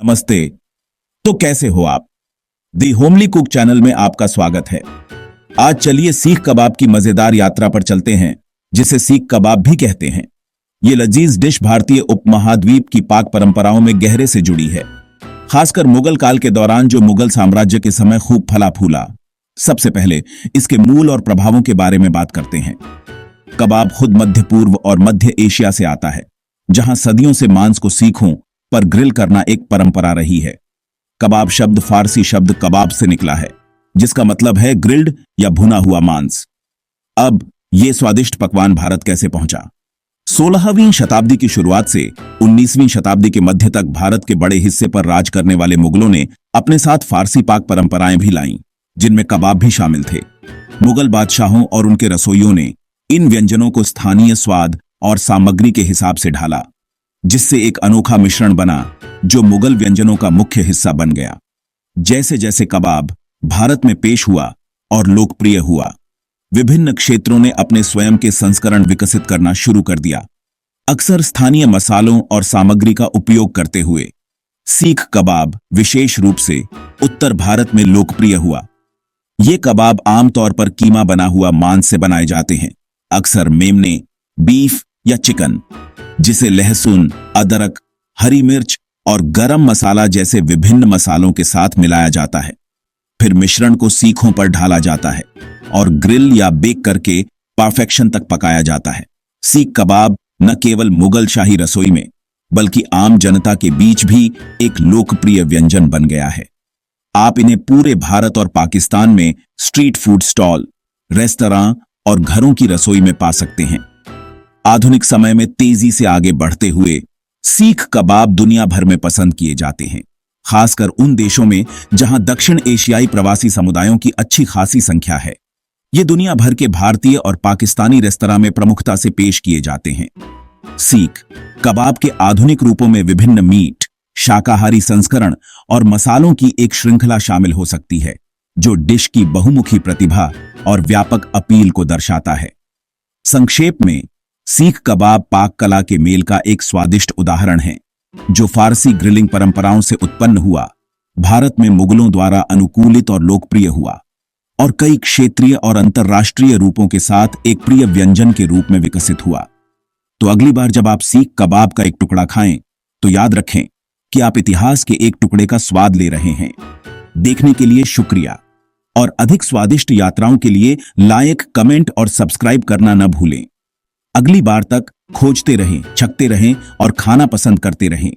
नमस्ते। तो कैसे हो आप? दी होमली कुक चैनल में आपका स्वागत है। आज चलिए सीख कबाब की मजेदार यात्रा पर चलते हैं, जिसे सीख कबाब भी कहते हैं। ये लजीज डिश भारतीय उपमहाद्वीप की पाक परंपराओं में गहरे से जुड़ी है, खासकर मुगल काल के दौरान, जो मुगल साम्राज्य के समय खूब फला फूला। सबसे पहले इसके मूल और प्रभावों के बारे में बात करते हैं। कबाब खुद मध्य पूर्व और मध्य एशिया से आता है, जहां सदियों से मांस को सीखों पर ग्रिल करना एक परंपरा रही है। कबाब शब्द फारसी शब्द कबाब से निकला है, जिसका मतलब है ग्रिल्ड या भुना हुआ मांस। अब यह स्वादिष्ट पकवान भारत कैसे पहुंचा? 16वीं शताब्दी की शुरुआत से 19वीं शताब्दी के मध्य तक भारत के बड़े हिस्से पर राज करने वाले मुगलों ने अपने साथ फारसी पाक परंपराएं भी लाईं, जिनमें कबाब भी शामिल थे। मुगल बादशाहों और उनके रसोइयों ने इन व्यंजनों को स्थानीय स्वाद और सामग्री के हिसाब से ढाला, जिससे एक अनोखा मिश्रण बना जो मुगल व्यंजनों का मुख्य हिस्सा बन गया। जैसे जैसे कबाब भारत में पेश हुआ और लोकप्रिय हुआ, विभिन्न क्षेत्रों ने अपने स्वयं के संस्करण विकसित करना शुरू कर दिया, अक्सर स्थानीय मसालों और सामग्री का उपयोग करते हुए। सीख कबाब विशेष रूप से उत्तर भारत में लोकप्रिय हुआ। ये कबाब आमतौर पर कीमा बना हुआ मांस से बनाए जाते हैं, अक्सर मेमने, बीफ या चिकन, जिसे लहसुन, अदरक, हरी मिर्च और गरम मसाला जैसे विभिन्न मसालों के साथ मिलाया जाता है। फिर मिश्रण को सीखों पर ढाला जाता है और ग्रिल या बेक करके परफेक्शन तक पकाया जाता है। सीख कबाब न केवल मुगल शाही रसोई में, बल्कि आम जनता के बीच भी एक लोकप्रिय व्यंजन बन गया है। आप इन्हें पूरे भारत और पाकिस्तान में स्ट्रीट फूड स्टॉल, रेस्तरां और घरों की रसोई में पा सकते हैं। आधुनिक समय में तेजी से आगे बढ़ते हुए सीख कबाब दुनिया भर में पसंद किए जाते हैं, खासकर उन देशों में जहां दक्षिण एशियाई प्रवासी समुदायों की अच्छी खासी संख्या है। ये दुनिया भर के भारतीय और पाकिस्तानी रेस्तरां में प्रमुखता से पेश किए जाते हैं। सीख कबाब के आधुनिक रूपों में विभिन्न मीट, शाकाहारी संस्करण और मसालों की एक श्रृंखला शामिल हो सकती है, जो डिश की बहुमुखी प्रतिभा और व्यापक अपील को दर्शाता है। संक्षेप में, सीख कबाब पाक कला के मेल का एक स्वादिष्ट उदाहरण है, जो फारसी ग्रिलिंग परंपराओं से उत्पन्न हुआ, भारत में मुगलों द्वारा अनुकूलित और लोकप्रिय हुआ, और कई क्षेत्रीय और अंतर्राष्ट्रीय रूपों के साथ एक प्रिय व्यंजन के रूप में विकसित हुआ। तो अगली बार जब आप सीख कबाब का एक टुकड़ा खाएं, तो याद रखें कि आप इतिहास के एक टुकड़े का स्वाद ले रहे हैं। देखने के लिए शुक्रिया, और अधिक स्वादिष्ट यात्राओं के लिए लाइक, कमेंट और सब्सक्राइब करना न भूलें। अगली बार तक खोजते रहें, चखते रहें और खाना पसंद करते रहें।